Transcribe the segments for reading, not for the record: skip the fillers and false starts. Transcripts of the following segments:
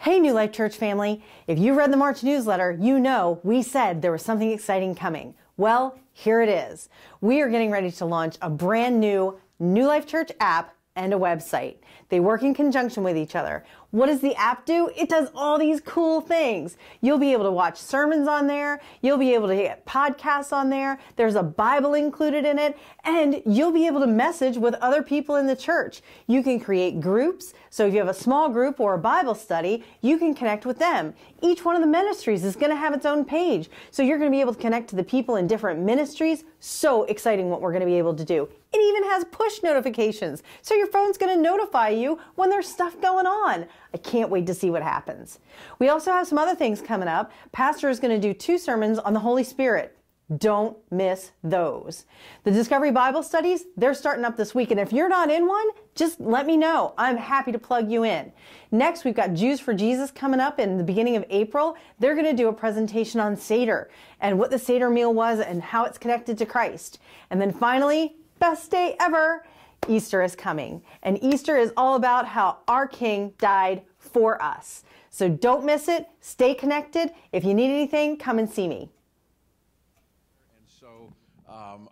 Hey, New Life Church family. If you read the March newsletter, you know we said there was something exciting coming. Well, here it is. We are getting ready to launch a brand new New Life Church app and a website. They work in conjunction with each other. What does the app do? It does all these cool things. You'll be able to watch sermons on there. You'll be able to get podcasts on there. There's a Bible included in it, and you'll be able to message with other people in the church. You can create groups. So if you have a small group or a Bible study, you can connect with them. Each one of the ministries is going to have its own page. So you're going to be able to connect to the people in different ministries. So exciting what we're going to be able to do. It even has push notifications. So your phone's going to notify you when there's stuff going on. I can't wait to see what happens. We also have some other things coming up. Pastor is going to do 2 sermons on the Holy Spirit. Don't miss those. The Discovery Bible Studies, they're starting up this week. And if you're not in one, just let me know. I'm happy to plug you in. Next, we've got Jews for Jesus coming up in the beginning of April. They're going to do a presentation on Seder and what the Seder meal was and how it's connected to Christ. And then finally, best day ever, Easter is coming. And Easter is all about how our King died for us. So don't miss it. Stay connected. If you need anything, come and see me.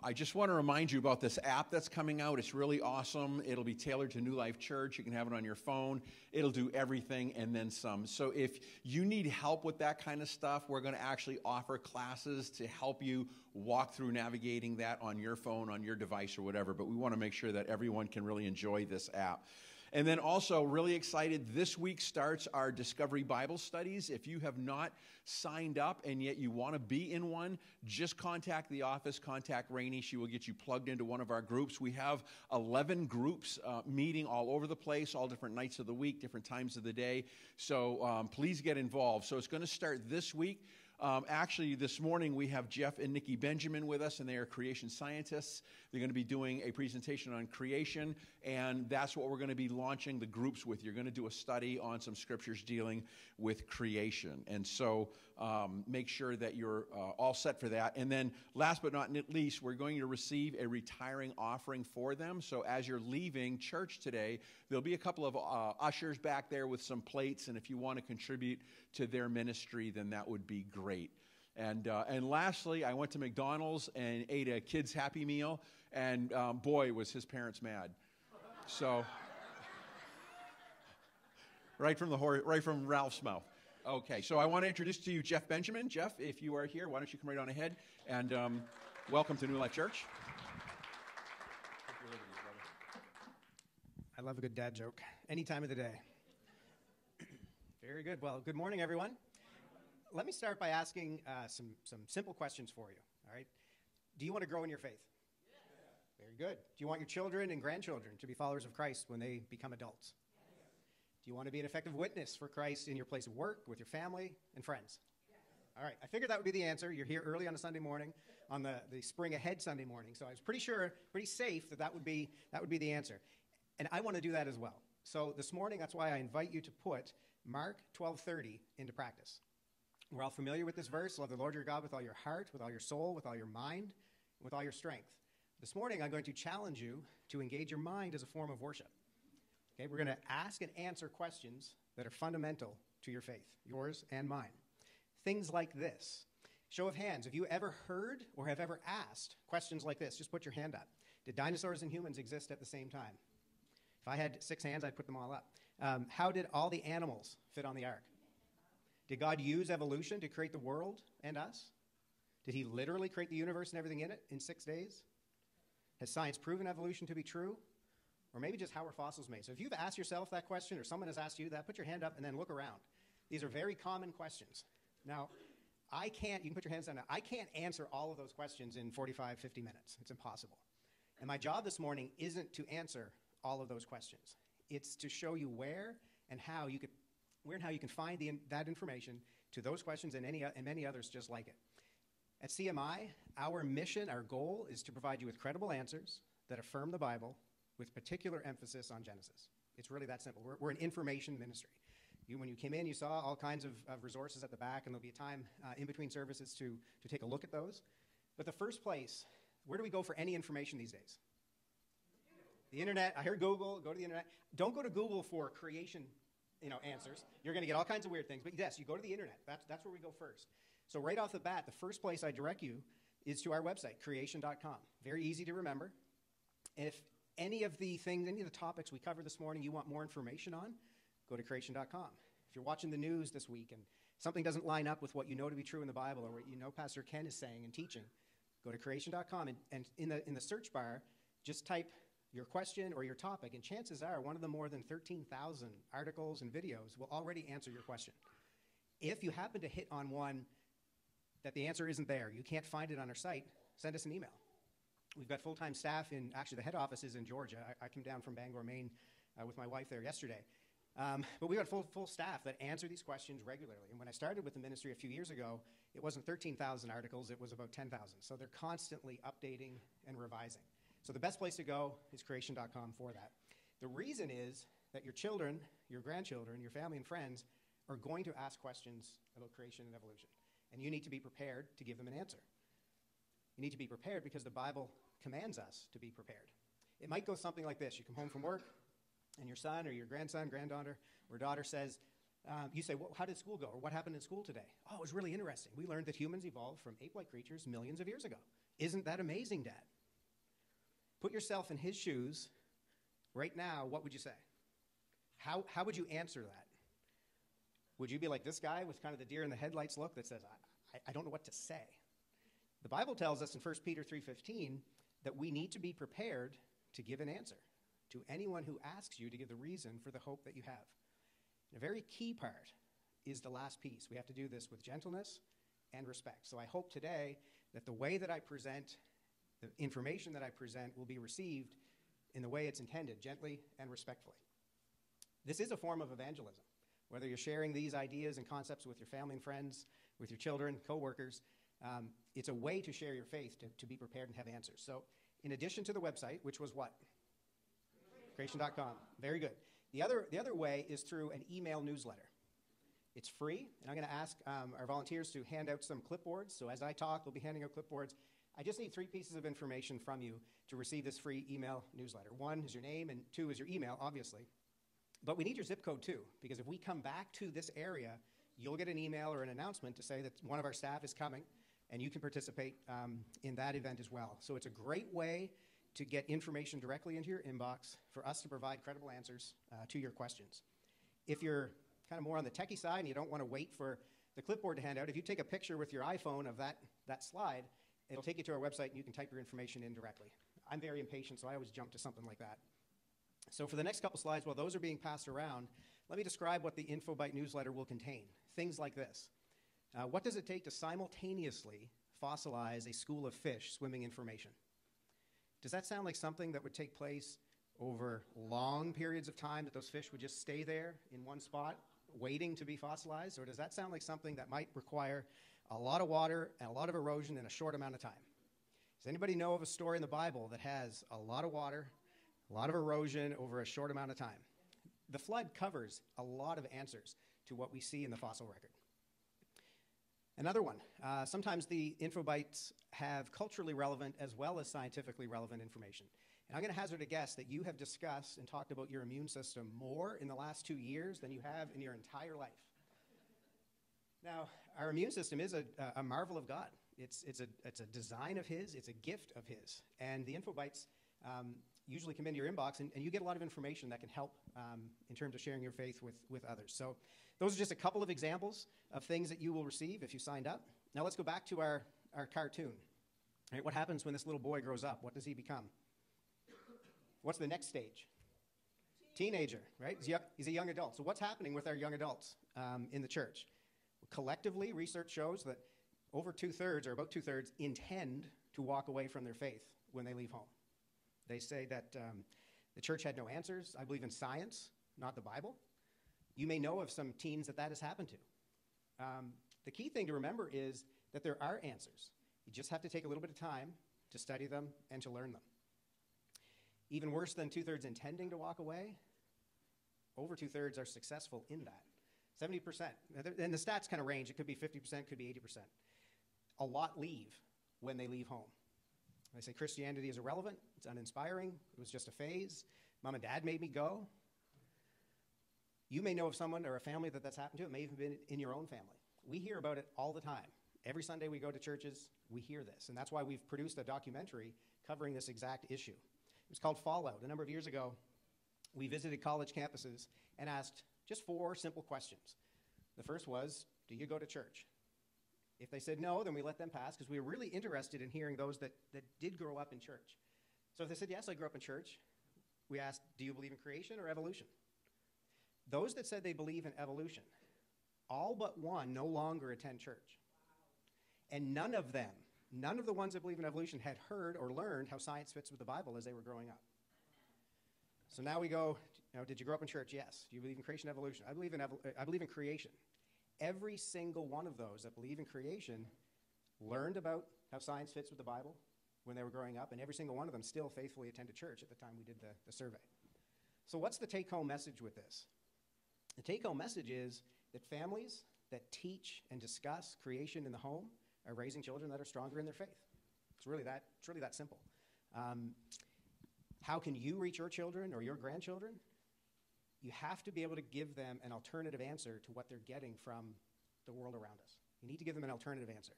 I just want to remind you about this app that's coming out. It's really awesome. It'll be tailored to New Life Church. You can have it on your phone. It'll do everything and then some. So if you need help with that kind of stuff, we're going to actually offer classes to help you walk through navigating that on your phone, on your device or whatever. But we want to make sure that everyone can really enjoy this app. And then also, really excited, this week starts our Discovery Bible Studies. If you have not signed up and yet you want to be in one, just contact the office, contact Rainey. She will get you plugged into one of our groups. We have 11 groups meeting all over the place, all different nights of the week, different times of the day. So please get involved. So it's going to start this week. Actually, this morning we have Jeff and Nikki Benjamin with us, and they are creation scientists. They're going to be doing a presentation on creation, and that's what we're going to be launching the groups with. You're going to do a study on some scriptures dealing with creation. And so make sure that you're all set for that. And then last but not least, we're going to receive a retiring offering for them. So as you're leaving church today, there'll be a couple of ushers back there with some plates, and if you want to contribute to their ministry, then that would be great. And lastly, I went to McDonald's and ate a kid's Happy Meal, and boy, was his parents mad. So, right from Ralph's mouth. Okay, so I want to introduce to you Jeff Benjamin. Jeff, if you are here, why don't you come right on ahead, and welcome to New Life Church. I love a good dad joke any time of the day. Very good. Well, good morning, everyone. Let me start by asking some simple questions for you, all right? Do you want to grow in your faith? Very good. Do you want your children and grandchildren to be followers of Christ when they become adults? Do you want to be an effective witness for Christ in your place of work, with your family and friends? All right, I figured that would be the answer. You're here early on a Sunday morning, on the Spring Ahead Sunday morning, so I was pretty safe that would be the answer. And I want to do that as well. So this morning, that's why I invite you to put Mark 12:30 into practice. We're all familiar with this verse. Love the Lord your God with all your heart, with all your soul, with all your mind, with all your strength. This morning, I'm going to challenge you to engage your mind as a form of worship. Okay, we're going to ask and answer questions that are fundamental to your faith, yours and mine. Things like this. Show of hands. Have you ever heard or have ever asked questions like this? Just put your hand up. Did dinosaurs and humans exist at the same time? If I had 6 hands, I'd put them all up. How did all the animals fit on the ark? Did God use evolution to create the world and us? Did he literally create the universe and everything in it in 6 days? Has science proven evolution to be true? Or maybe just how are fossils made? So if you've asked yourself that question or someone has asked you that, put your hand up and then look around. These are very common questions. Now, you can put your hands down now. I can't answer all of those questions in 45, 50 minutes. It's impossible. And my job this morning isn't to answer all of those questions. It's to show you where and how you can find that information to those questions and many others just like it. At CMI, our mission, our goal is to provide you with credible answers that affirm the Bible with particular emphasis on Genesis. It's really that simple. We're an information ministry. When you came in, you saw all kinds of resources at the back, and there'll be a time in between services to take a look at those. But the first place, where do we go for any information these days? The internet. I heard Google. Go to the internet. Don't go to Google for creation answers. You're going to get all kinds of weird things. But yes, you go to the internet. That's where we go first. So right off the bat, the first place I direct you is to our website, creation.com. Very easy to remember. And if any of the topics we covered this morning you want more information on, go to creation.com. If you're watching the news this week and something doesn't line up with what you know to be true in the Bible or what Pastor Ken is saying and teaching, go to creation.com. And in the search bar, just type your question or your topic, and chances are one of the more than 13,000 articles and videos will already answer your question. If you happen to hit on one that the answer isn't there, you can't find it on our site, send us an email. We've got full-time staff actually the head office is in Georgia. I came down from Bangor, Maine with my wife there yesterday. But we've got full staff that answer these questions regularly. And when I started with the ministry a few years ago, it wasn't 13,000 articles, it was about 10,000. So they're constantly updating and revising. So the best place to go is creation.com for that. The reason is that your children, your grandchildren, your family and friends are going to ask questions about creation and evolution. And you need to be prepared to give them an answer. You need to be prepared because the Bible commands us to be prepared. It might go something like this. You come home from work, and your son or your grandson, granddaughter, or daughter says, you say, well, how did school go? Or what happened in school today? Oh, it was really interesting. We learned that humans evolved from ape-like creatures millions of years ago. Isn't that amazing, Dad? Put yourself in his shoes right now. What would you say? How would you answer that? Would you be like this guy with kind of the deer in the headlights look that says, I don't know what to say? The Bible tells us in 1 Peter 3:15 that we need to be prepared to give an answer to anyone who asks you to give the reason for the hope that you have. And a very key part is the last piece. We have to do this with gentleness and respect. So I hope today that the way that I present, the information that I present will be received in the way it's intended, gently and respectfully. This is a form of evangelism. Whether you're sharing these ideas and concepts with your family and friends, with your children, coworkers, it's a way to share your faith, to be prepared and have answers. So in addition to the website, which was what? Creation.com. Very good. The other way is through an email newsletter. It's free, and I'm going to ask our volunteers to hand out some clipboards. So as I talk, they'll be handing out clipboards. I just need 3 pieces of information from you to receive this free email newsletter. 1 is your name, and 2 is your email, obviously. But we need your zip code, too, because if we come back to this area, you'll get an email or an announcement to say that one of our staff is coming, and you can participate in that event as well. So it's a great way to get information directly into your inbox for us to provide credible answers to your questions. If you're kind of more on the techie side and you don't want to wait for the clipboard to hand out, if you take a picture with your iPhone of that slide, it'll take you to our website and you can type your information in directly. I'm very impatient, so I always jump to something like that. So for the next couple slides, while those are being passed around, let me describe what the InfoBite newsletter will contain. Things like this. What does it take to simultaneously fossilize a school of fish swimming information? Does that sound like something that would take place over long periods of time, that those fish would just stay there in one spot waiting to be fossilized? Or does that sound like something that might require a lot of water and a lot of erosion in a short amount of time? Does anybody know of a story in the Bible that has a lot of water, a lot of erosion over a short amount of time? The flood covers a lot of answers to what we see in the fossil record. Another one, sometimes the InfoBites have culturally relevant as well as scientifically relevant information. And I'm going to hazard a guess that you have discussed and talked about your immune system more in the last 2 years than you have in your entire life. Now, our immune system is a marvel of God. It's a design of His. It's a gift of His. And the InfoBites usually come into your inbox, and you get a lot of information that can help in terms of sharing your faith with others. So those are just a couple of examples of things that you will receive if you signed up. Now let's go back to our cartoon. Right, what happens when this little boy grows up? What does he become? What's the next stage? Teenager, right? He's a young adult. So what's happening with our young adults in the church? Collectively, research shows that over 2/3, or about 2/3, intend to walk away from their faith when they leave home. They say that the church had no answers. I believe in science, not the Bible. You may know of some teens that has happened to. The key thing to remember is that there are answers. You just have to take a little bit of time to study them and to learn them. Even worse than 2/3 intending to walk away, over 2/3 are successful in that. 70%, and the stats kind of range. It could be 50%, could be 80%. A lot leave when they leave home. They say Christianity is irrelevant, it's uninspiring, it was just a phase. Mom and Dad made me go. You may know of someone or a family that's happened to. It may have been in your own family. We hear about it all the time. Every Sunday we go to churches, we hear this. And that's why we've produced a documentary covering this exact issue. It was called Fallout. A number of years ago, we visited college campuses and asked just 4 simple questions. The first was, do you go to church? If they said no, then we let them pass because we were really interested in hearing those that did grow up in church. So if they said, yes, I grew up in church, we asked, do you believe in creation or evolution? Those that said they believe in evolution, all but one no longer attend church. And none of the ones that believe in evolution had heard or learned how science fits with the Bible as they were growing up. So now we go, did you grow up in church? Yes. Do you believe in creation, evolution? I believe in creation. Every single one of those that believe in creation learned about how science fits with the Bible when they were growing up, and every single one of them still faithfully attended church at the time we did the survey. So what's the take-home message with this? The take-home message is that families that teach and discuss creation in the home are raising children that are stronger in their faith. It's really that simple. How can you reach your children or your grandchildren? You have to be able to give them an alternative answer to what they're getting from the world around us. You need to give them an alternative answer.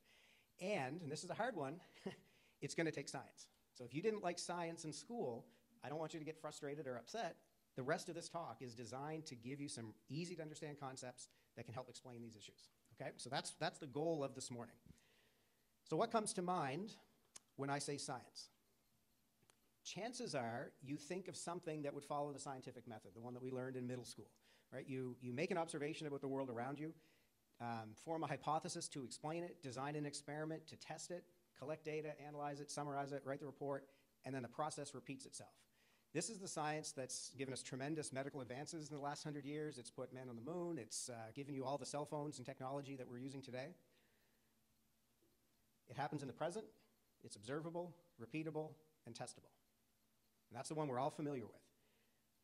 And this is a hard one, it's going to take science. So if you didn't like science in school, I don't want you to get frustrated or upset. The rest of this talk is designed to give you some easy-to-understand concepts that can help explain these issues. Okay? So that's the goal of this morning. So what comes to mind when I say science? Chances are you think of something that would follow the scientific method, the one that we learned in middle school, right? You make an observation about the world around you, form a hypothesis to explain it, design an experiment to test it, collect data, analyze it, summarize it, write the report, and then the process repeats itself. This is the science that's given us tremendous medical advances in the last 100 years. It's put men on the moon. It's given you all the cell phones and technology that we're using today. It happens in the present. It's observable, repeatable, and testable. And that's the one we're all familiar with.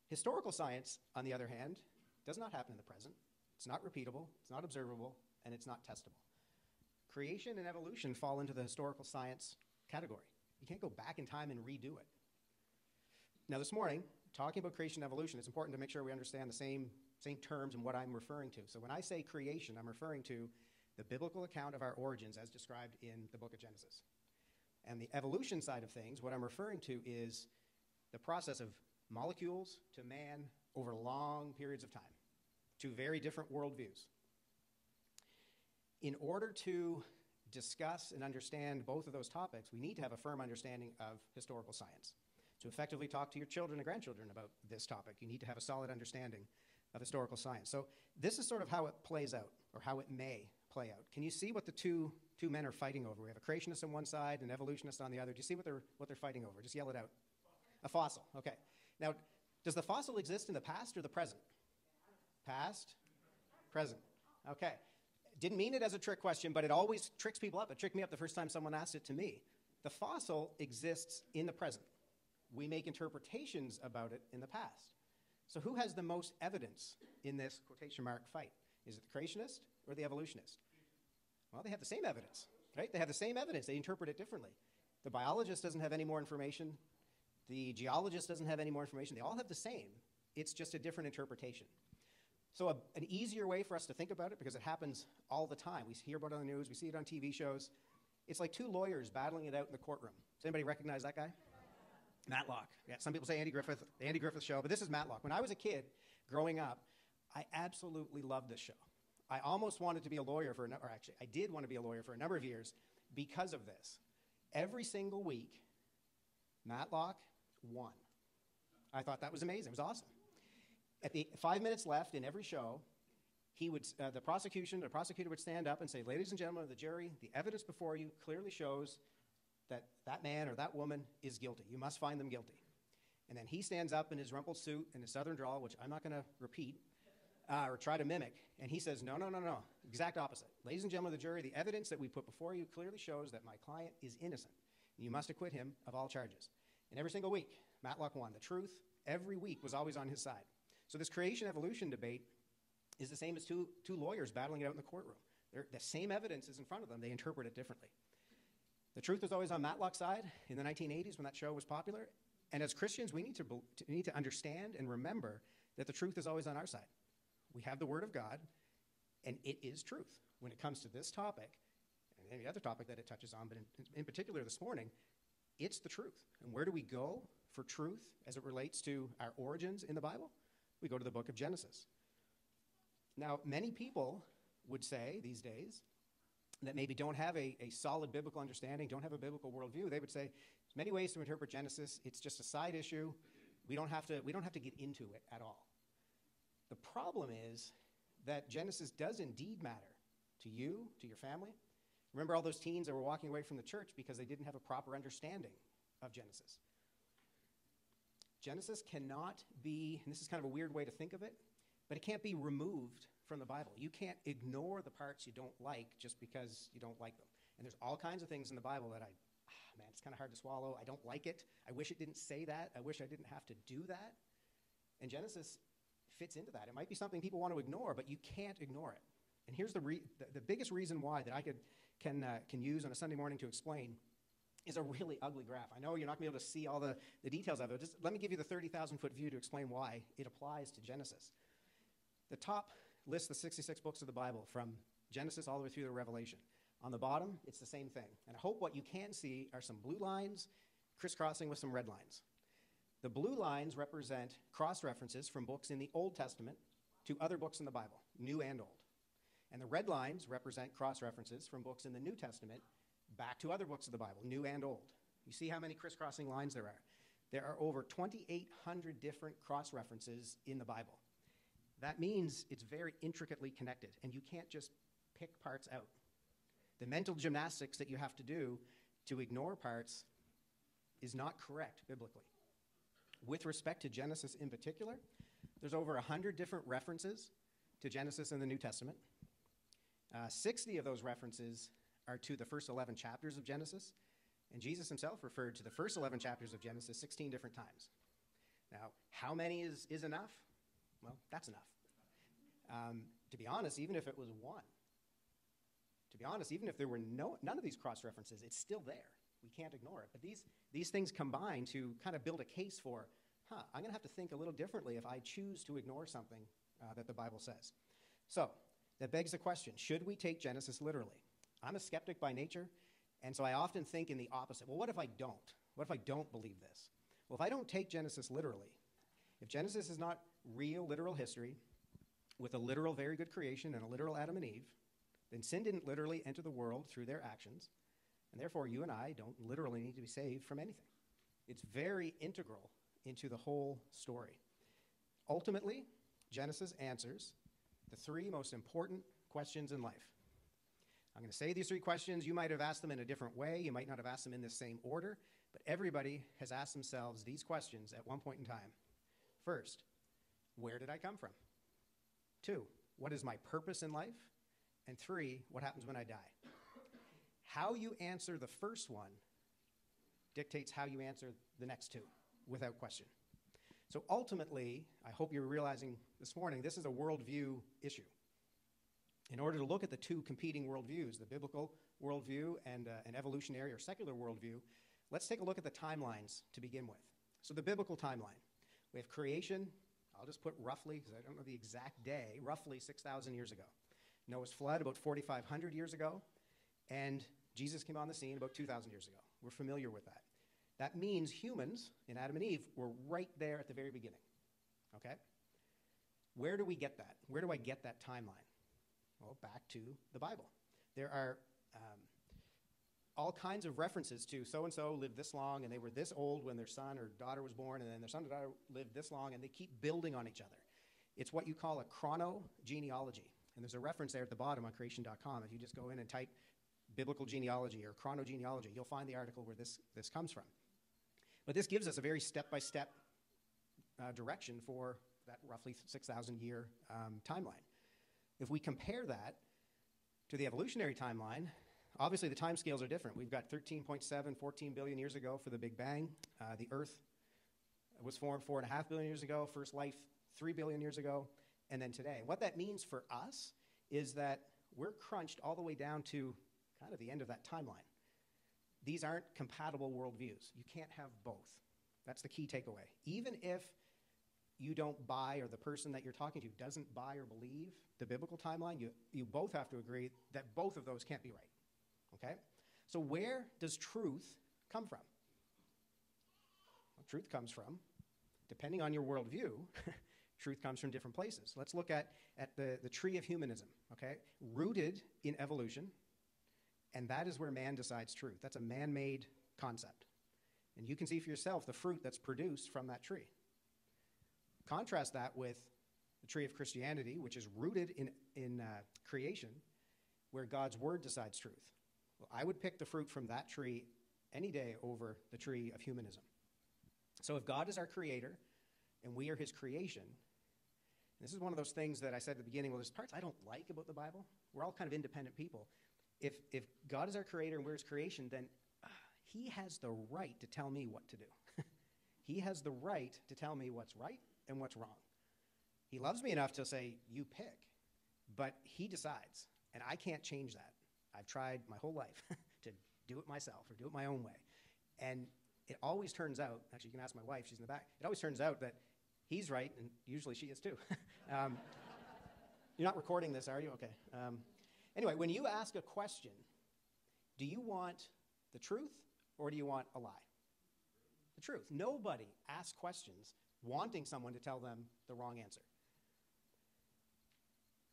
Historical science, on the other hand, does not happen in the present. It's not repeatable, it's not observable, and it's not testable. Creation and evolution fall into the historical science category. You can't go back in time and redo it. Now this morning, talking about creation and evolution, it's important to make sure we understand the same terms and what I'm referring to. So when I say creation, I'm referring to the biblical account of our origins as described in the book of Genesis. And the evolution side of things, what I'm referring to is the process of molecules to man over long periods of time, to very different worldviews. In order to discuss and understand both of those topics, we need to have a firm understanding of historical science. To effectively talk to your children and grandchildren about this topic, you need to have a solid understanding of historical science. So this is sort of how it plays out, or how it may play out. Can you see what the two men are fighting over? We have a creationist on one side and an evolutionist on the other. Do you see what they're fighting over? Just yell it out. A fossil, okay. Now, does the fossil exist in the past or the present? Past, present, okay. Didn't mean it as a trick question, but it always tricks people up. It tricked me up the first time someone asked it to me. The fossil exists in the present. We make interpretations about it in the past. So who has the most evidence in this quotation mark fight? Is it the creationist or the evolutionist? Well, they have the same evidence, right? They have the same evidence. They interpret it differently. The biologist doesn't have any more information. The geologist doesn't have any more information. They all have the same. It's just a different interpretation. So an easier way for us to think about it, because it happens all the time. We hear about it on the news. We see it on TV shows. It's like 2 lawyers battling it out in the courtroom. Does anybody recognize that guy? Matlock. Yeah, some people say Andy Griffith, the Andy Griffith Show, but this is Matlock. When I was a kid growing up, I absolutely loved this show. I almost wanted to be a lawyer I did want to be a lawyer for a number of years because of this. Every single week, Matlock won. I thought that was amazing. It was awesome. At the 5 minutes left in every show, the prosecutor would stand up and say, "Ladies and gentlemen of the jury, the evidence before you clearly shows that man or that woman is guilty. You must find them guilty." And then he stands up in his rumpled suit and his southern drawl, which I'm not going to repeat or try to mimic, and he says, no, exact opposite. "Ladies and gentlemen of the jury, the evidence that we put before you clearly shows that my client is innocent. You must acquit him of all charges." And every single week, Matlock won. The truth, every week, was always on his side. So this creation-evolution debate is the same as two lawyers battling it out in the courtroom. The same evidence is in front of them. They interpret it differently. The truth was always on Matlock's side in the 1980s when that show was popular. And as Christians, we need to understand and remember that the truth is always on our side. we have the Word of God, and it is truth. When it comes to this topic, and any other topic that it touches on, but in particular this morning, it's the truth. And where do we go for truth as it relates to our origins in the Bible? We go to the book of Genesis. Now, many people would say these days that maybe don't have a solid biblical understanding, don't have a biblical worldview. They would say there's many ways to interpret Genesis. It's just a side issue. We don't have to get into it at all. The problem is that Genesis does indeed matter to you, to your family. Remember all those teens that were walking away from the church because they didn't have a proper understanding of Genesis. Genesis cannot be, and this is kind of a weird way to think of it, but it can't be removed from the Bible. You can't ignore the parts you don't like just because you don't like them. And there's all kinds of things in the Bible that man, it's kind of hard to swallow. I don't like it. I wish it didn't say that. I wish I didn't have to do that. And Genesis fits into that. It might be something people want to ignore, but you can't ignore it. And here's the biggest reason why that I can use on a Sunday morning to explain is a really ugly graph. I know you're not going to be able to see all the details of it. Just let me give you the 30,000-foot view to explain why it applies to Genesis. The top lists the 66 books of the Bible from Genesis all the way through the Revelation. On the bottom, it's the same thing. And I hope what you can see are some blue lines crisscrossing with some red lines. The blue lines represent cross-references from books in the Old Testament to other books in the Bible, New and Old. And the red lines represent cross-references from books in the New Testament back to other books of the Bible, New and Old. You see how many crisscrossing lines there are? There are over 2,800 different cross-references in the Bible. That means it's very intricately connected, and you can't just pick parts out. The mental gymnastics that you have to do to ignore parts is not correct biblically. With respect to Genesis in particular, there's over 100 different references to Genesis in the New Testament. 60 of those references are to the first 11 chapters of Genesis, and Jesus himself referred to the first 11 chapters of Genesis 16 different times. Now, how many is enough? Well, that's enough. To be honest, even if it was one, to be honest, even if there were none of these cross-references, it's still there. We can't ignore it. But these things combine to kind of build a case for, I'm going to have to think a little differently if I choose to ignore something that the Bible says. So that begs the question, should we take Genesis literally? I'm a skeptic by nature, and so I often think in the opposite. Well, what if I don't? What if I don't believe this? Well, if I don't take Genesis literally, if Genesis is not real, literal history with a literal, very good creation and a literal Adam and Eve, then sin didn't literally enter the world through their actions, and therefore you and I don't literally need to be saved from anything. It's very integral into the whole story. Ultimately, Genesis answers the three most important questions in life. I'm going to say these three questions. You might have asked them in a different way. You might not have asked them in the same order, but everybody has asked themselves these questions at one point in time. First, where did I come from? 2, what is my purpose in life? And 3, what happens when I die? How you answer the first one dictates how you answer the next 2, without question. So ultimately, I hope you're realizing this morning, this is a worldview issue. In order to look at the two competing worldviews, the biblical worldview and an evolutionary or secular worldview, let's take a look at the timelines to begin with. So the biblical timeline. We have creation, I'll just put roughly, because I don't know the exact day, roughly 6,000 years ago. Noah's flood about 4,500 years ago, and Jesus came on the scene about 2,000 years ago. We're familiar with that. That means humans, in Adam and Eve, were right there at the very beginning, okay? Where do we get that? Where do I get that timeline? Well, back to the Bible. There are all kinds of references to so-and-so lived this long, and they were this old when their son or daughter was born, and then their son or daughter lived this long, and they keep building on each other. It's what you call a chrono genealogy. And there's a reference there at the bottom on creation.com. If you just go in and type biblical genealogy or chrono genealogy, you'll find the article where this comes from. But this gives us a very step-by-step direction for that roughly 6,000-year timeline. If we compare that to the evolutionary timeline, obviously the time scales are different. We've got 13.7, 14 billion years ago for the Big Bang. The Earth was formed 4.5 billion years ago, first life 3 billion years ago, and then today. What that means for us is that we're crunched all the way down to kind of the end of that timeline. These aren't compatible worldviews. You can't have both. That's the key takeaway. Even if you don't buy, or the person that you're talking to doesn't buy or believe the biblical timeline, you both have to agree that both of those can't be right, okay? So where does truth come from? Well, truth comes from, depending on your worldview, truth comes from different places. Let's look at the tree of humanism, okay? Rooted in evolution, and that is where man decides truth. That's a man-made concept. And you can see for yourself the fruit that's produced from that tree. Contrast that with the tree of Christianity, which is rooted in creation, where God's word decides truth. Well, I would pick the fruit from that tree any day over the tree of humanism. So if God is our creator and we are his creation, this is one of those things that I said at the beginning, well, there's parts I don't like about the Bible. We're all kind of independent people. If God is our creator and we're his creation, then he has the right to tell me what to do. He has the right to tell me what's right and what's wrong. He loves me enough to say, you pick, but he decides, and I can't change that. I've tried my whole life to do it myself or do it my own way. And it always turns out, actually you can ask my wife, she's in the back, it always turns out that he's right, and usually she is too. You're not recording this, are you? Okay. Anyway, when you ask a question, do you want the truth or do you want a lie? The truth. Nobody asks questions wanting someone to tell them the wrong answer.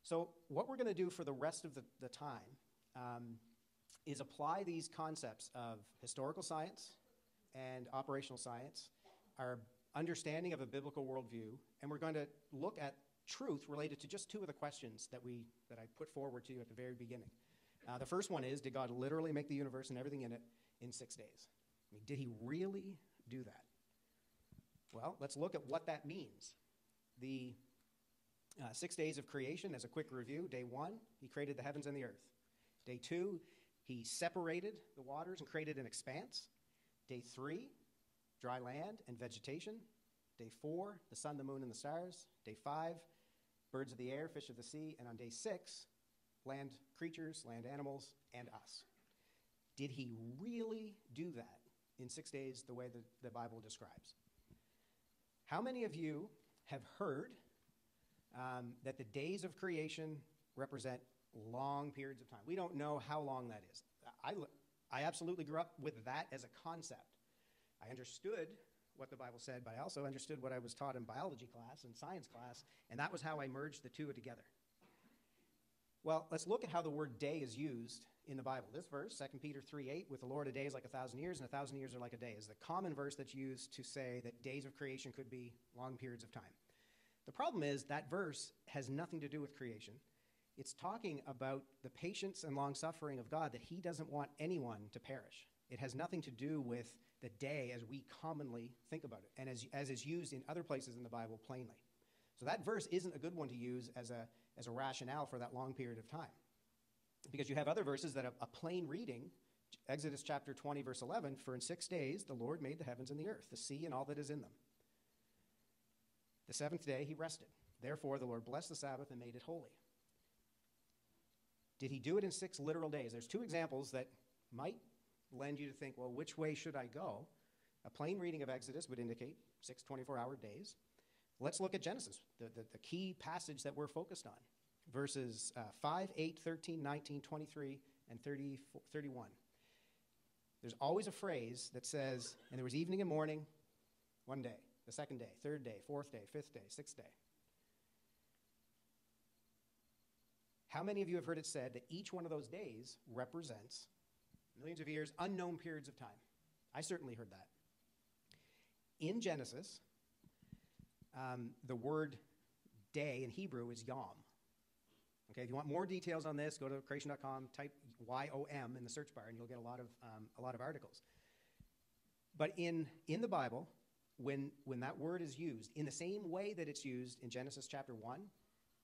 So what we're going to do for the rest of the time is apply these concepts of historical science and operational science, our understanding of a biblical worldview, and we're going to look at truth related to just two of the questions that I put forward to you at the very beginning. The first one is, did God literally make the universe and everything in it in 6 days? I mean, did he really do that? Well, let's look at what that means. The 6 days of creation, as a quick review: day 1, he created the heavens and the earth. Day 2, he separated the waters and created an expanse. Day 3, dry land and vegetation. Day 4, the sun, the moon, and the stars. Day 5, birds of the air, fish of the sea. And on day 6, land creatures, land animals, and us. Did he really do that in 6 days the way the Bible describes? How many of you have heard that the days of creation represent long periods of time? We don't know how long that is. I absolutely grew up with that as a concept. I understood what the Bible said, but I also understood what I was taught in biology class and science class, and that was how I merged the two together. Well, let's look at how the word day is used in the Bible. This verse, 2 Peter 3:8, with the Lord a day is like 1,000 years, and 1,000 years are like a day, is the common verse that's used to say that days of creation could be long periods of time. The problem is that verse has nothing to do with creation. It's talking about the patience and long-suffering of God, that he doesn't want anyone to perish. It has nothing to do with the day as we commonly think about it, and as is used in other places in the Bible plainly. So that verse isn't a good one to use as a rationale for that long period of time. Because you have other verses that are a plain reading, Exodus chapter 20, verse 11, for in 6 days the Lord made the heavens and the earth, the sea and all that is in them. The seventh day he rested. Therefore the Lord blessed the Sabbath and made it holy. Did he do it in 6 literal days? There's 2 examples that might lend you to think, well, which way should I go? A plain reading of Exodus would indicate 6 24-hour days. Let's look at Genesis, the key passage that we're focused on. Verses 5, 8, 13, 19, 23, and 31. There's always a phrase that says, and there was evening and morning, one day, the second day, third day, fourth day, fifth day, sixth day. How many of you have heard it said that each one of those days represents millions of years, unknown periods of time? I certainly heard that. In Genesis, the word day in Hebrew is yom. Okay, if you want more details on this, go to creation.com, type YOM in the search bar, and you'll get a lot of articles. But in the Bible, when that word is used, in the same way that it's used in Genesis chapter 1,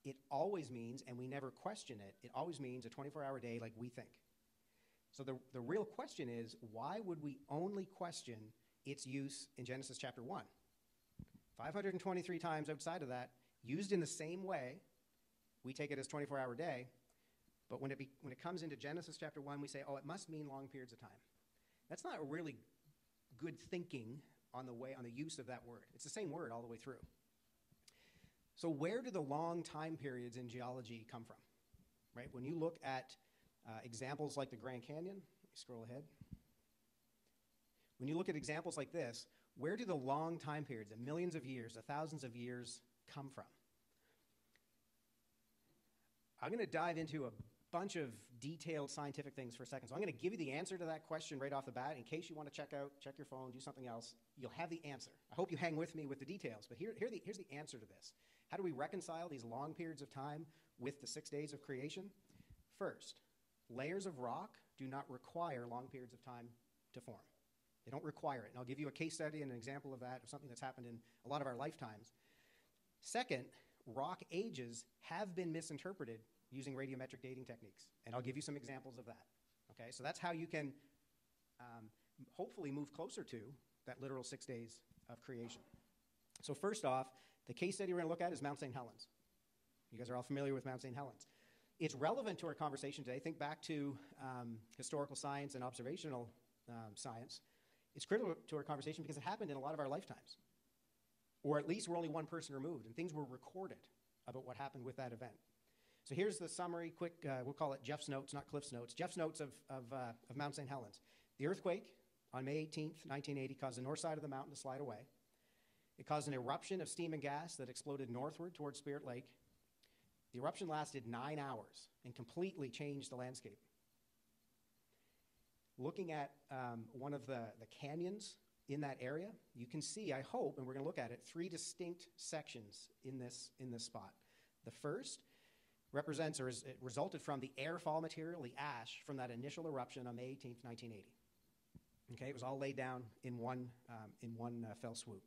it always means, and we never question it, it always means a 24-hour day like we think. So the real question is, why would we only question its use in Genesis chapter 1? 523 times outside of that, used in the same way, we take it as 24-hour day, but when it comes into Genesis chapter 1, we say, oh, it must mean long periods of time. That's not really good thinking on the use of that word. It's the same word all the way through. So where do the long time periods in geology come from? Right? When you look at examples like the Grand Canyon, let me scroll ahead. When you look at examples like this, where do the long time periods, the millions of years, the thousands of years, come from? I'm going to dive into a bunch of detailed scientific things for a second. So I'm going to give you the answer to that question right off the bat. In case you want to check your phone, do something else, you'll have the answer. I hope you hang with me with the details, but here's the answer to this. How do we reconcile these long periods of time with the 6 days of creation? First, layers of rock do not require long periods of time to form. They don't require it. And I'll give you a case study and an example of that, of something that's happened in a lot of our lifetimes. Second, rock ages have been misinterpreted using radiometric dating techniques. And I'll give you some examples of that. Okay, so that's how you can hopefully move closer to that literal 6 days of creation. So first off, the case study we're going to look at is Mount St. Helens. You guys are all familiar with Mount St. Helens. It's relevant to our conversation today. Think back to historical science and observational science. It's critical to our conversation because it happened in a lot of our lifetimes. Or at least we're only one person removed, and things were recorded about what happened with that event. So here's the summary, quick, we'll call it Jeff's notes, not Cliff's notes. Jeff's notes of Mount St. Helens. The earthquake on May 18th, 1980, caused the north side of the mountain to slide away. It caused an eruption of steam and gas that exploded northward towards Spirit Lake. The eruption lasted 9 hours and completely changed the landscape. Looking at one of the canyons in that area, you can see, I hope, and we're going to look at it, 3 distinct sections in this spot. The first represents, or it resulted from the airfall material, the ash from that initial eruption on May 18th, 1980. Okay, it was all laid down in one fell swoop.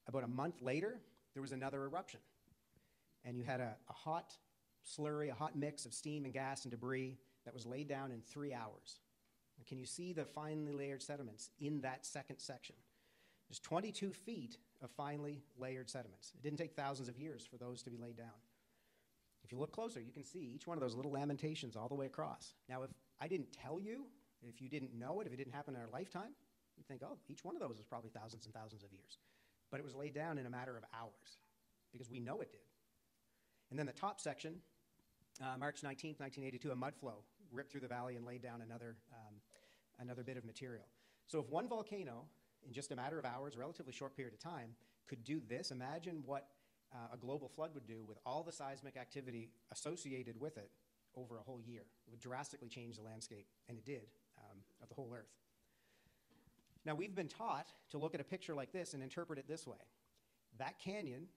About a month later, there was another eruption, and you had a hot slurry, a hot mix of steam and gas and debris that was laid down in 3 hours. And can you see the finely layered sediments in that second section? There's 22 feet of finely layered sediments. It didn't take thousands of years for those to be laid down. If you look closer, you can see each one of those little lamentations all the way across. Now, if I didn't tell you, if you didn't know it, if it didn't happen in our lifetime, you'd think, oh, each one of those was probably thousands and thousands of years. But it was laid down in a matter of hours because we know it did. And then the top section, March 19th, 1982, a mud flow ripped through the valley and laid down another bit of material. So if one volcano, in just a matter of hours, a relatively short period of time, could do this, imagine what a global flood would do with all the seismic activity associated with it over a whole year. It would drastically change the landscape, and it did, of the whole Earth. Now, we've been taught to look at a picture like this and interpret it this way. That canyon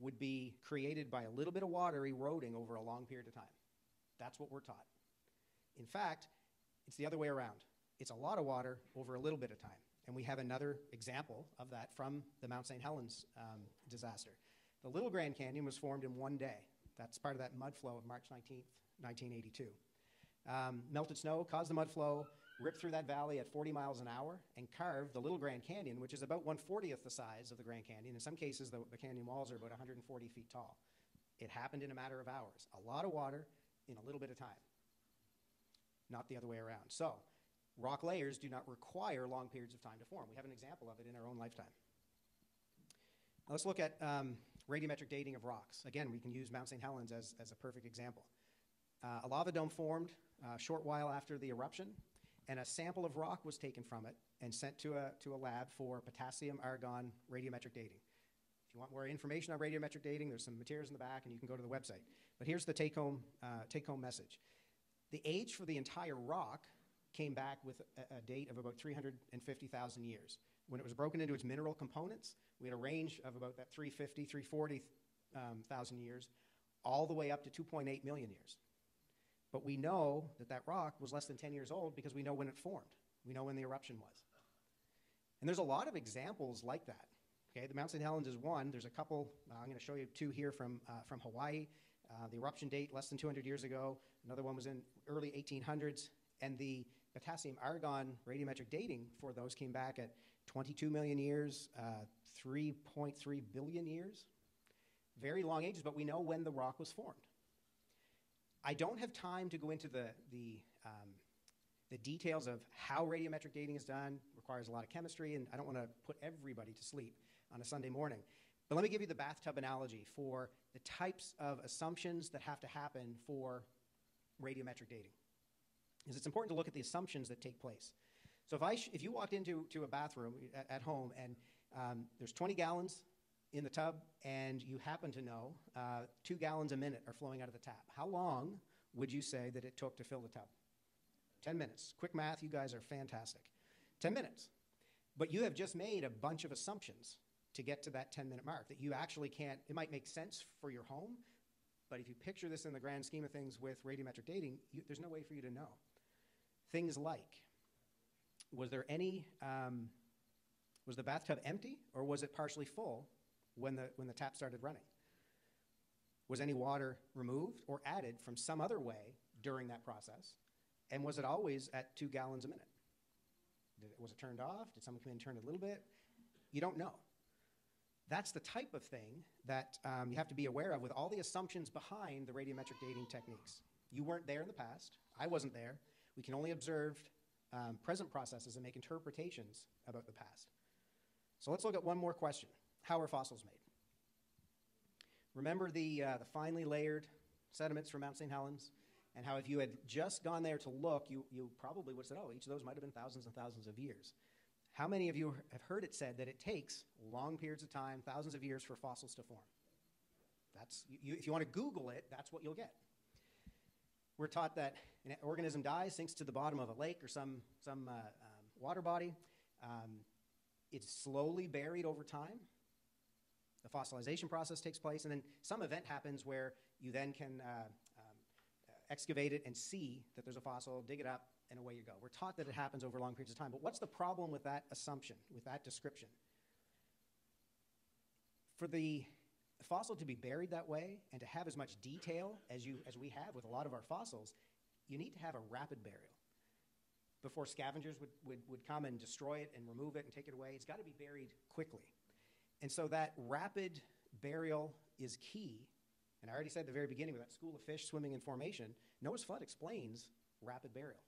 would be created by a little bit of water eroding over a long period of time. That's what we're taught. In fact, it's the other way around. It's a lot of water over a little bit of time. And we have another example of that from the Mount St. Helens disaster. The Little Grand Canyon was formed in one day. That's part of that mud flow of March 19th, 1982. Melted snow caused the mud flow, ripped through that valley at 40 miles an hour, and carved the Little Grand Canyon, which is about 1/40th the size of the Grand Canyon. In some cases, the canyon walls are about 140 feet tall. It happened in a matter of hours. A lot of water in a little bit of time. Not the other way around. So, rock layers do not require long periods of time to form. We have an example of it in our own lifetime. Now let's look at radiometric dating of rocks. Again, we can use Mount St. Helens as a perfect example. A lava dome formed a short while after the eruption, and a sample of rock was taken from it and sent to a lab for potassium-argon radiometric dating. If you want more information on radiometric dating, there's some materials in the back, and you can go to the website. But here's the take-home message. The age for the entire rock came back with a date of about 350,000 years. When it was broken into its mineral components, we had a range of about that 350, 340,000 years, all the way up to 2.8 million years. But we know that rock was less than 10 years old because we know when it formed. We know when the eruption was. And there's a lot of examples like that. Okay, the Mount St. Helens is one. There's a couple. I'm going to show you two here from Hawaii. The eruption date less than 200 years ago. Another one was in early 1800s. And the potassium-argon radiometric dating for those came back at 22 million years, 3.3 billion years. Very long ages, but we know when the rock was formed. I don't have time to go into the details of how radiometric dating is done. It requires a lot of chemistry, and I don't want to put everybody to sleep on a Sunday morning. But let me give you the bathtub analogy for the types of assumptions that have to happen for radiometric dating. Because it's important to look at the assumptions that take place. So if you walked into a bathroom at home and there's 20 gallons in the tub and you happen to know 2 gallons a minute are flowing out of the tap, how long would you say that it took to fill the tub? 10 minutes. Quick math, you guys are fantastic. 10 minutes. But you have just made a bunch of assumptions to get to that 10-minute mark that you actually can't. It might make sense for your home, but if you picture this in the grand scheme of things with radiometric dating, there's no way for you to know. Things like, was the bathtub empty or was it partially full when the tap started running? Was any water removed or added from some other way during that process? And was it always at 2 gallons a minute? Was it turned off? Did someone come in and turn it a little bit? You don't know. That's the type of thing that you have to be aware of with all the assumptions behind the radiometric dating techniques. You weren't there in the past. I wasn't there. We can only observe present processes and make interpretations about the past. So let's look at one more question. How are fossils made? Remember the finely layered sediments from Mount St. Helens? And how if you had just gone there to look, you probably would have said, oh, each of those might have been thousands and thousands of years. How many of you have heard it said that it takes long periods of time, thousands of years, for fossils to form? If you want to Google it, that's what you'll get. We're taught that an organism dies, sinks to the bottom of a lake or some water body. It's slowly buried over time. The fossilization process takes place, and then some event happens where you then can excavate it and see that there's a fossil, dig it up, and away you go. We're taught that it happens over long periods of time. But what's the problem with that assumption, with that description? For the fossil to be buried that way and to have as much detail as we have with a lot of our fossils, you need to have a rapid burial. Before scavengers would come and destroy it and remove it and take it away, it's got to be buried quickly. And so that rapid burial is key. And I already said at the very beginning with that school of fish swimming in formation, Noah's flood explains rapid burial.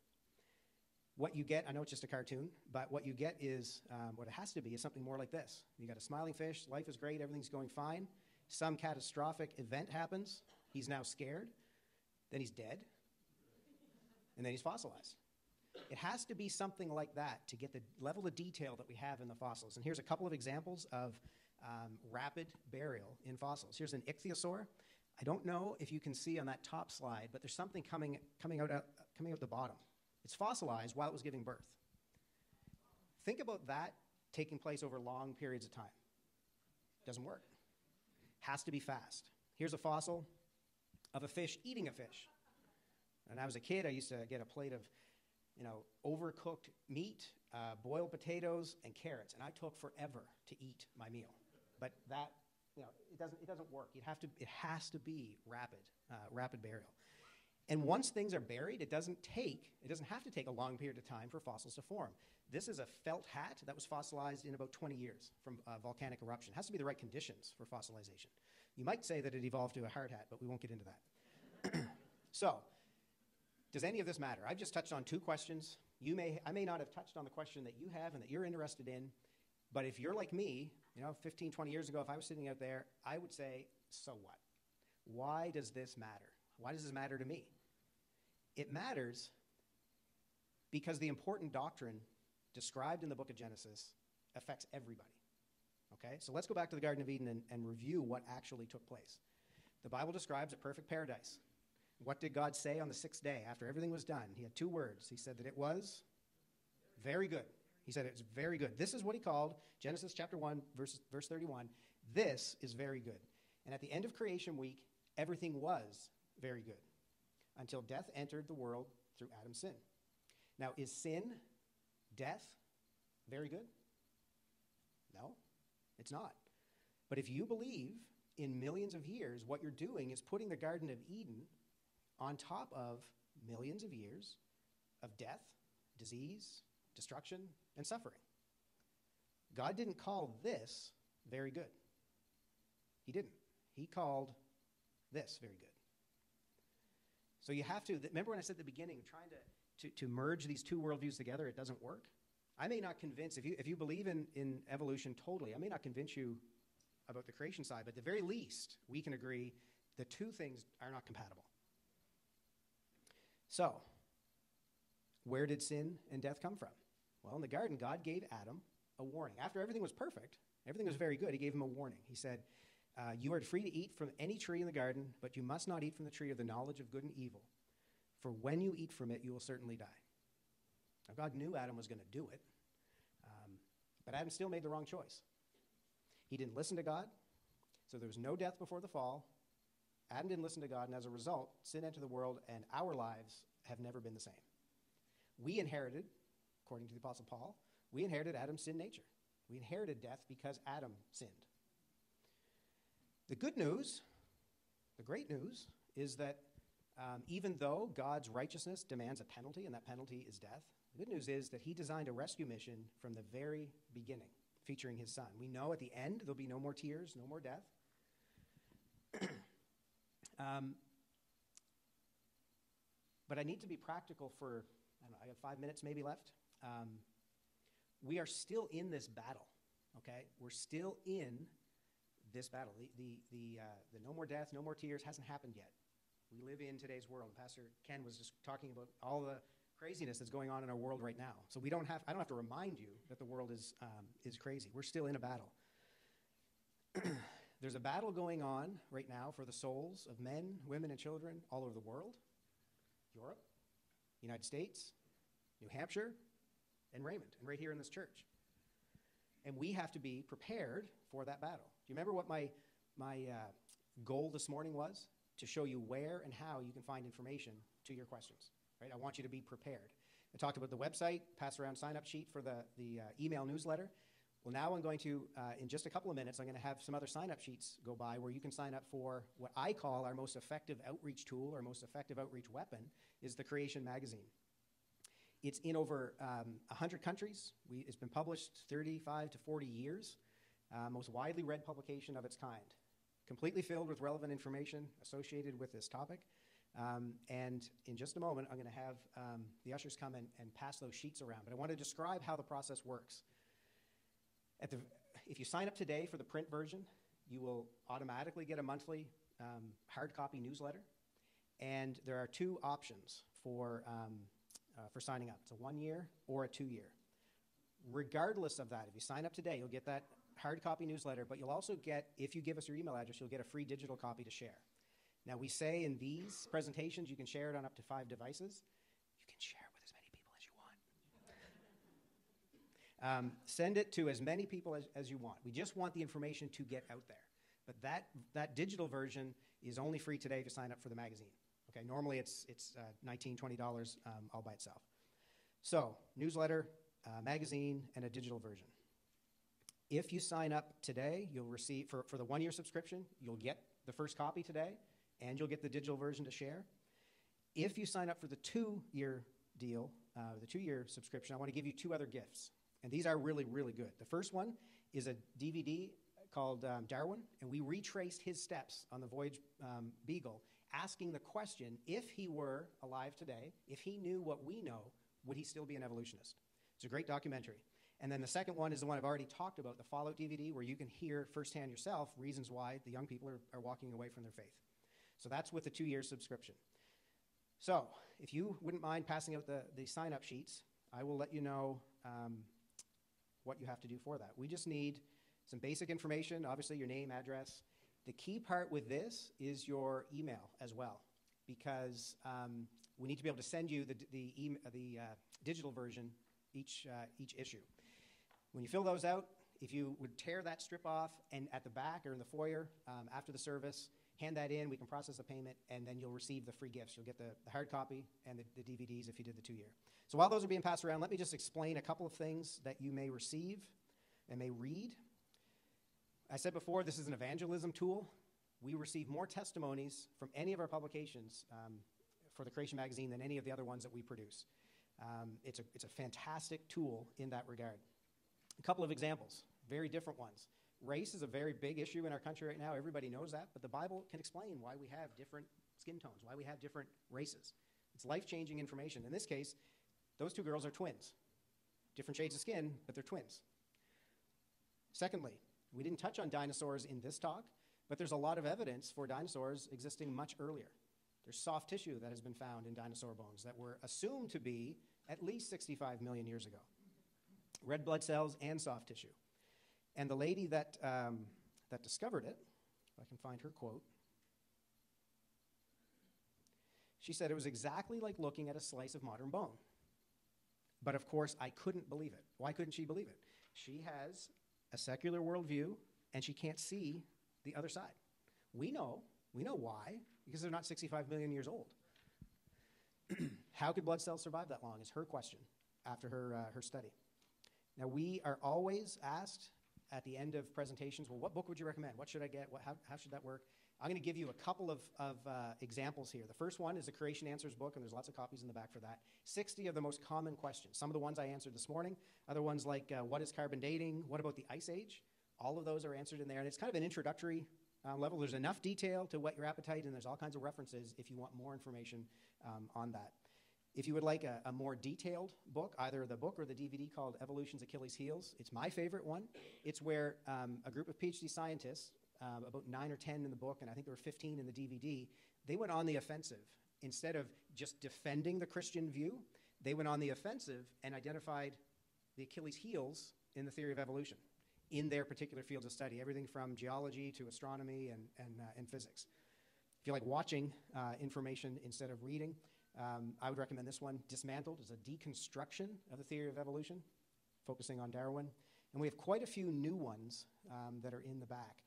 What you get, I know it's just a cartoon, but what you get is, what it has to be is something more like this. You got a smiling fish, life is great, everything's going fine. Some catastrophic event happens, he's now scared, then he's dead, and then he's fossilized. It has to be something like that to get the level of detail that we have in the fossils. And here's a couple of examples of rapid burial in fossils. Here's an ichthyosaur. I don't know if you can see on that top slide, but there's something coming out the bottom. It's fossilized while it was giving birth. Think about that taking place over long periods of time. Doesn't work. Has to be fast. Here's a fossil of a fish eating a fish. When I was a kid, I used to get a plate of, overcooked meat, boiled potatoes, and carrots, and I took forever to eat my meal. But that, it doesn't work. It has to be rapid burial. And once things are buried, it doesn't have to take a long period of time for fossils to form. This is a felt hat that was fossilized in about 20 years from volcanic eruption. It has to be the right conditions for fossilization. You might say that it evolved to a hard hat, but we won't get into that. So, does any of this matter? I've just touched on two questions. I may not have touched on the question that you have and that you're interested in, but if you're like me, 15, 20 years ago, if I was sitting out there, I would say, so what? Why does this matter? Why does this matter to me? It matters because the important doctrine described in the book of Genesis affects everybody. Okay? So let's go back to the Garden of Eden and review what actually took place. The Bible describes a perfect paradise. What did God say on the sixth day after everything was done? He had two words. He said that it was very good. He said it was very good. This is what he called, Genesis chapter 1, verse 31, this is very good. And at the end of creation week, everything was very good until death entered the world through Adam's sin. Now, is sin, death, very good? No, it's not. But if you believe in millions of years, what you're doing is putting the Garden of Eden on top of millions of years of death, disease, destruction, and suffering. God didn't call this very good. He didn't. He called this very good. So you have to, remember when I said at the beginning, trying to merge these two worldviews together, it doesn't work? I may not convince, if you believe in evolution totally, I may not convince you about the creation side, but at the very least, we can agree the two things are not compatible. So, where did sin and death come from? Well, in the garden, God gave Adam a warning. After everything was perfect, everything was very good, he gave him a warning. He said, you are free to eat from any tree in the garden, but you must not eat from the tree of the knowledge of good and evil. For when you eat from it, you will certainly die. Now, God knew Adam was going to do it, but Adam still made the wrong choice. He didn't listen to God, so there was no death before the fall. Adam didn't listen to God, and as a result, sin entered the world, and our lives have never been the same. We inherited, according to the Apostle Paul, we inherited Adam's sin nature. We inherited death because Adam sinned. The good news, the great news, is that even though God's righteousness demands a penalty, and that penalty is death, the good news is that he designed a rescue mission from the very beginning, featuring his son. We know at the end there'll be no more tears, no more death. But I need to be practical for, I don't know, I got 5 minutes maybe left. We are still in this battle, okay? We're still in this battle. The no more death, no more tears hasn't happened yet. We live in today's world. Pastor Ken was just talking about all the craziness that's going on in our world right now. So I don't have to remind you that the world is crazy. We're still in a battle. There's a battle going on right now for the souls of men, women, and children all over the world. Europe, United States, New Hampshire, and Raymond, and right here in this church. And we have to be prepared for that battle. Do you remember what my goal this morning was? To show you where and how you can find information to your questions. Right? I want you to be prepared. I talked about the website, pass around sign-up sheet for the email newsletter. Well, now I'm going to, in just a couple of minutes, I'm going to have some other sign-up sheets go by where you can sign up for what I call our most effective outreach tool, or most effective outreach weapon, is the Creation Magazine. It's in over 100 countries. It's been published 35 to 40 years, most widely read publication of its kind, completely filled with relevant information associated with this topic. And in just a moment, I'm going to have the ushers come and pass those sheets around. But I want to describe how the process works. If you sign up today for the print version, you will automatically get a monthly hard copy newsletter. And there are two options for signing up. It's a 1 year or a 2 year. Regardless of that, if you sign up today, you'll get that hard copy newsletter, but you'll also get, if you give us your email address, you'll get a free digital copy to share. Now, we say in these presentations, you can share it on up to 5 devices. You can share it with as many people as you want. Send it to as many people as you want. We just want the information to get out there. But that digital version is only free today if you sign up for the magazine. Okay, normally it's $19, $20 all by itself. So, newsletter, magazine, and a digital version. If you sign up today, you'll receive, for the 1 year subscription, you'll get the first copy today, and you'll get the digital version to share. If you sign up for the 2 year deal, the 2 year subscription, I want to give you 2 other gifts. And these are really, really good. The first one is a DVD called Darwin, and we retraced his steps on the Voyage Beagle, asking the question, if he were alive today, if he knew what we know, would he still be an evolutionist? It's a great documentary. And then the second one is the one I've already talked about, the Fallout DVD, where you can hear firsthand yourself reasons why the young people are walking away from their faith. So that's with the 2 year subscription. So if you wouldn't mind passing out the sign-up sheets, I will let you know what you have to do for that. We just need some basic information, obviously your name, address. The key part with this is your email as well, because we need to be able to send you the digital version each issue. When you fill those out, if you would tear that strip off and at the back or in the foyer after the service, hand that in, we can process the payment, and then you'll receive the free gifts. You'll get the hard copy and the DVDs if you did the 2 year. So while those are being passed around, let me just explain a couple of things that you may receive and may read. I said before, this is an evangelism tool. We receive more testimonies from any of our publications for the Creation Magazine than any of the other ones that we produce. It's a fantastic tool in that regard. A couple of examples, very different ones. Race is a very big issue in our country right now. Everybody knows that, but the Bible can explain why we have different skin tones, why we have different races. It's life-changing information. In this case, those 2 girls are twins. Different shades of skin, but they're twins. Secondly, We didn't touch on dinosaurs in this talk, but there's a lot of evidence for dinosaurs existing much earlier. There's soft tissue that has been found in dinosaur bones that were assumed to be at least 65 million years ago. Red blood cells and soft tissue. And the lady that discovered it, if I can find her quote, she said it was exactly like looking at a slice of modern bone. But of course, I couldn't believe it. Why couldn't she believe it? She has a secular worldview, and she can't see the other side. We know why, because they're not 65 million years old. How could blood cells survive that long is her question after her study. Now, we are always asked at the end of presentations, well, what book would you recommend? What should I get? How should that work? I'm going to give you a couple of examples here. The first one is the Creation Answers book, and there's lots of copies in the back for that. 60 of the most common questions. Some of the ones I answered this morning, other ones like what is carbon dating? What about the Ice Age? All of those are answered in there, and it's kind of an introductory level. There's enough detail to whet your appetite, and there's all kinds of references if you want more information on that. If you would like a more detailed book, either the book or the DVD called Evolution's Achilles Heels, it's my favorite one. It's where a group of PhD scientists, about 9 or 10 in the book, and I think there were 15 in the DVD, they went on the offensive. Instead of just defending the Christian view, they went on the offensive and identified the Achilles heels in the theory of evolution in their particular fields of study, everything from geology to astronomy and physics. If you like watching information instead of reading, I would recommend this one. Dismantled is a deconstruction of the theory of evolution, focusing on Darwin. And we have quite a few new ones that are in the back.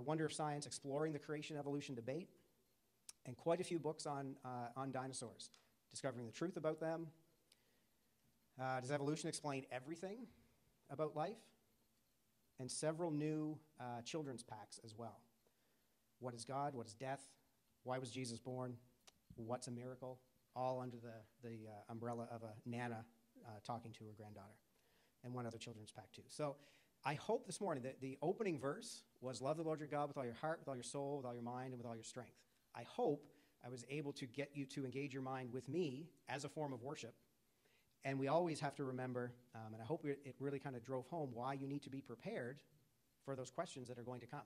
Wonder of Science, Exploring the Creation-Evolution Debate, and quite a few books on dinosaurs, discovering the truth about them. Does evolution explain everything about life? And several new children's packs as well. What is God? What is death? Why was Jesus born? What's a miracle? All under the umbrella of a Nana talking to her granddaughter. And one other children's pack too. So I hope this morning that the opening verse was love the Lord your God with all your heart, with all your soul, with all your mind, and with all your strength. I hope I was able to get you to engage your mind with me as a form of worship. And we always have to remember, and I hope it really kind of drove home why you need to be prepared for those questions that are going to come,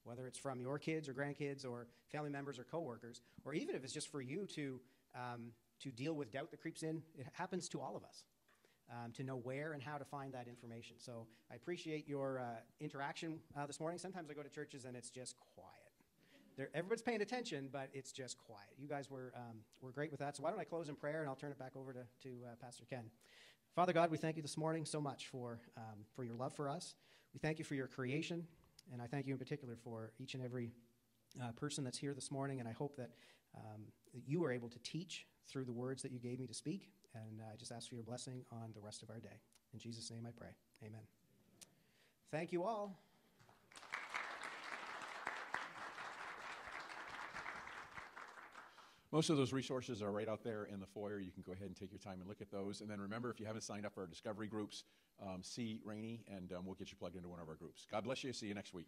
whether it's from your kids or grandkids or family members or coworkers, or even if it's just for you to deal with doubt that creeps in. It happens to all of us, to know where and how to find that information. So I appreciate your interaction this morning. Sometimes I go to churches and it's just quiet. Everybody's paying attention, but it's just quiet. You guys were great with that. So why don't I close in prayer, and I'll turn it back over to Pastor Ken. Father God, we thank you this morning so much for your love for us. We thank you for your creation, and I thank you in particular for each and every person that's here this morning, and I hope that you are able to teach through the words that you gave me to speak, and I just ask for your blessing on the rest of our day. In Jesus' name I pray. Amen. Thank you all. Most of those resources are right out there in the foyer. You can go ahead and take your time and look at those. And then remember, if you haven't signed up for our discovery groups, see Rainey, and we'll get you plugged into one of our groups. God bless you. See you next week.